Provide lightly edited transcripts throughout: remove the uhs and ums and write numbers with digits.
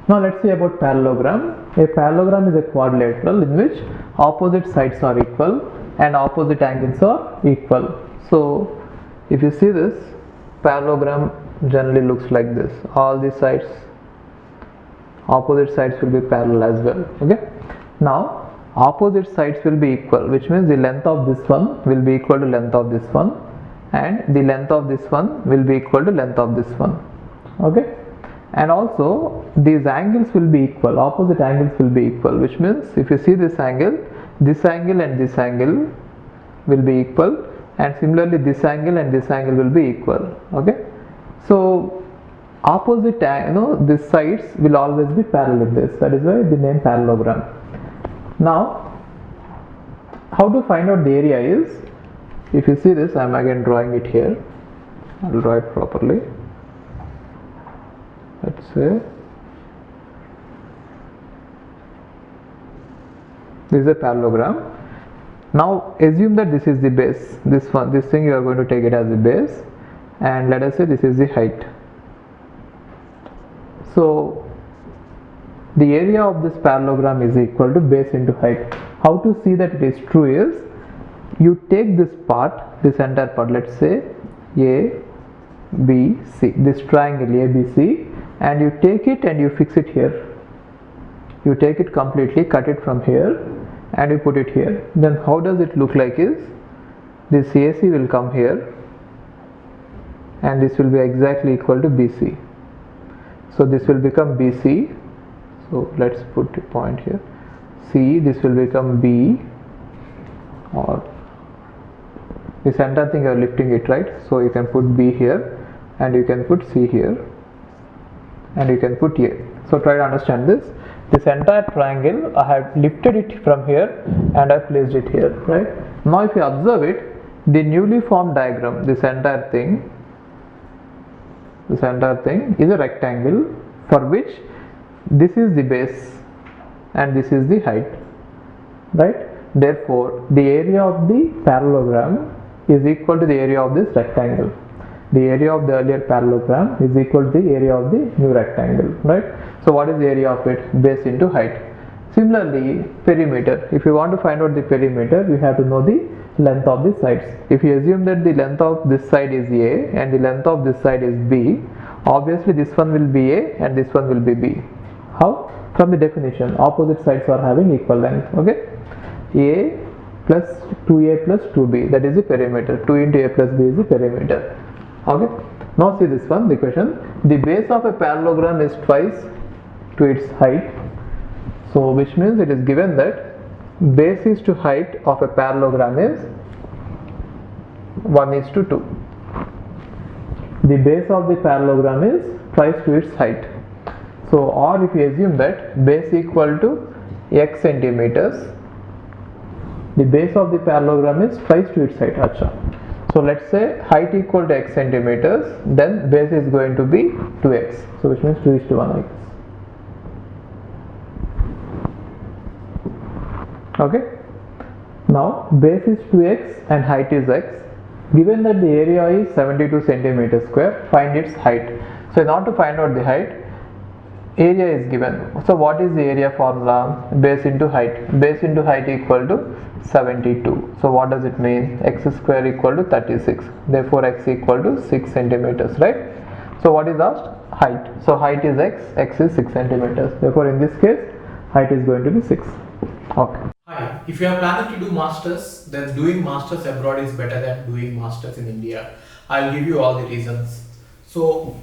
Now let's see about parallelogram. A parallelogram is a quadrilateral in which opposite sides are equal and opposite angles are equal. So if you see this, parallelogram generally looks like this. All these sides, opposite sides will be parallel as well. Okay. Now opposite sides will be equal, which means the length of this one will be equal to length of this one, and the length of this one will be equal to length of this one. Okay. And also these angles will be equal, opposite angles will be equal, which means if you see this angle and this angle will be equal, and similarly this angle and this angle will be equal. Okay. So opposite, these sides will always be parallel in this. That is why the name parallelogram. Now how to find out the area is, if you see this, I am again drawing it here. I will draw it properly. Let's say this is a parallelogram. Now assume that this is the base, this thing you are going to take it as the base, and let us say this is the height. So the area of this parallelogram is equal to base into height. How to see that it is true is, you take this part, this entire part, let's say A, B, C, this triangle ABC, and you take it and you fix it here. You take it completely, cut it from here and you put it here. Then how does it look like is, this AC will come here and this will be exactly equal to BC. So this will become BC. So let's put a point here. C, this will become B, or this entire thing you are lifting it, right? So you can put B here and you can put C here and you can put A. So try to understand this. This entire triangle, I have lifted it from here and I placed it here, right? Now if you observe it, the newly formed diagram, this entire thing is a rectangle for which this is the base and this is the height, right? Therefore the area of the parallelogram is equal to the area of this rectangle. The area of the earlier parallelogram is equal to the area of the new rectangle, right? So what is the area of it? Base into height. Similarly, perimeter. If you want to find out the perimeter, you have to know the length of the sides. If you assume that the length of this side is A and the length of this side is B, obviously this one will be A and this one will be B. How? From the definition, opposite sides are having equal length. Okay, A plus 2A plus 2B, that is the perimeter. 2 into A plus B is the perimeter. Okay, now see this one, the question. The base of a parallelogram is twice to its height. So which means it is given that basis to height of a parallelogram is 1:2. The base of the parallelogram is twice to its height. So, or if you assume that base equal to x centimeters, the base of the parallelogram is twice to its height. Achha. So let's say height equal to x centimeters, then base is going to be 2x. So which means 2:1 like this. Okay. Now base is 2x and height is x. Given that the area is 72 centimeters square, find its height. So in order to find out the height, area is given. So what is the area formula? Base into height. Base into height equal to 72. So what does it mean? X square equal to 36. Therefore x equal to 6 centimeters, right? So what is asked? Height. So height is x, x is 6 centimeters. Therefore in this case, height is going to be 6. Okay. Hi, if you are planning to do masters, then doing masters abroad is better than doing masters in India. I'll give you all the reasons. So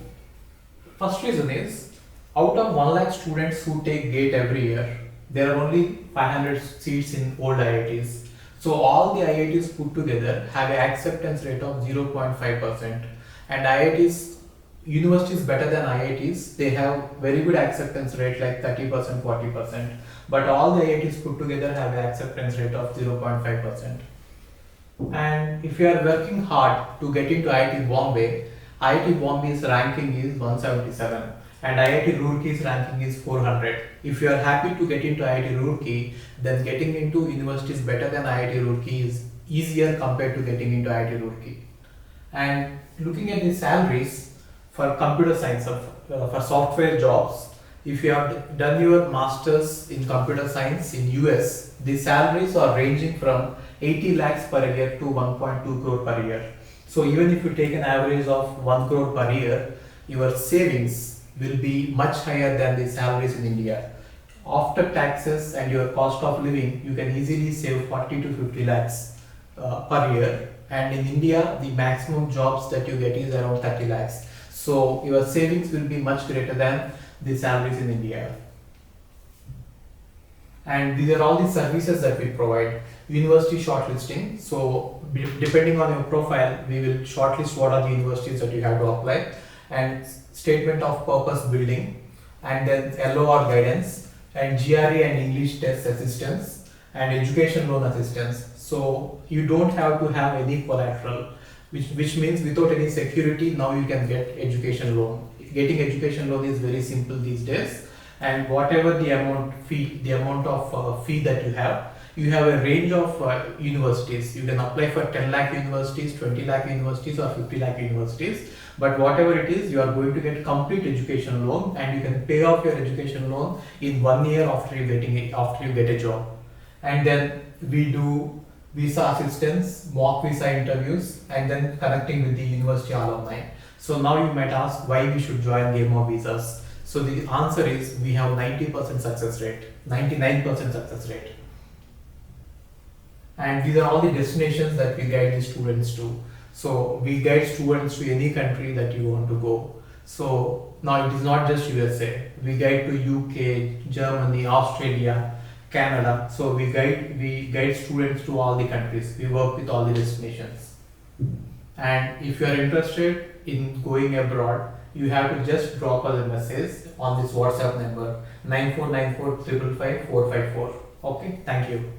first reason is, out of 1 lakh students who take GATE every year, there are only 500 seats in old IITs. So all the IITs put together have an acceptance rate of 0.5%. And IITs, universities better than IITs, they have very good acceptance rate like 30%, 40%. But all the IITs put together have an acceptance rate of 0.5%. And if you are working hard to get into IIT Bombay's ranking is 177. And IIT Roorkee's ranking is 400. If you are happy to get into IIT Roorkee, then getting into universities better than IIT Roorkee is easier compared to getting into IIT Roorkee. And looking at the salaries for computer science, for software jobs, if you have done your masters in computer science in US, the salaries are ranging from 80 lakhs per year to 1.2 crore per year. So even if you take an average of 1 crore per year, your savings will be much higher than the salaries in India. After taxes and your cost of living, you can easily save 40 to 50 lakhs per year. And in India, the maximum jobs that you get is around 30 lakhs. So your savings will be much greater than the salaries in India. And these are all the services that we provide. University shortlisting. So depending on your profile, we will shortlist what are the universities that you have to apply, and statement of purpose building, and then LOR guidance, and GRE and English test assistance, and education loan assistance. So you don't have to have any collateral, which means without any security, now you can get education loan. Getting education loan is very simple these days, and whatever the amount of fee that you have a range of universities. You can apply for 10 lakh universities, 20 lakh universities, or 50 lakh universities. But whatever it is, you are going to get complete education loan, and you can pay off your education loan in 1 year after you get a job. And then we do visa assistance, mock visa interviews, and then connecting with the university alumni. So now you might ask why we should join Game of Visas. So the answer is we have 90% success rate, 99% success rate. And these are all the destinations that we guide the students to. So we guide students to any country that you want to go. So now it is not just USA. We guide to UK, Germany, Australia, Canada. So we guide students to all the countries. We work with all the destinations. And if you are interested in going abroad, you have to just drop us a message on this WhatsApp number 9494 555 454. Okay, thank you.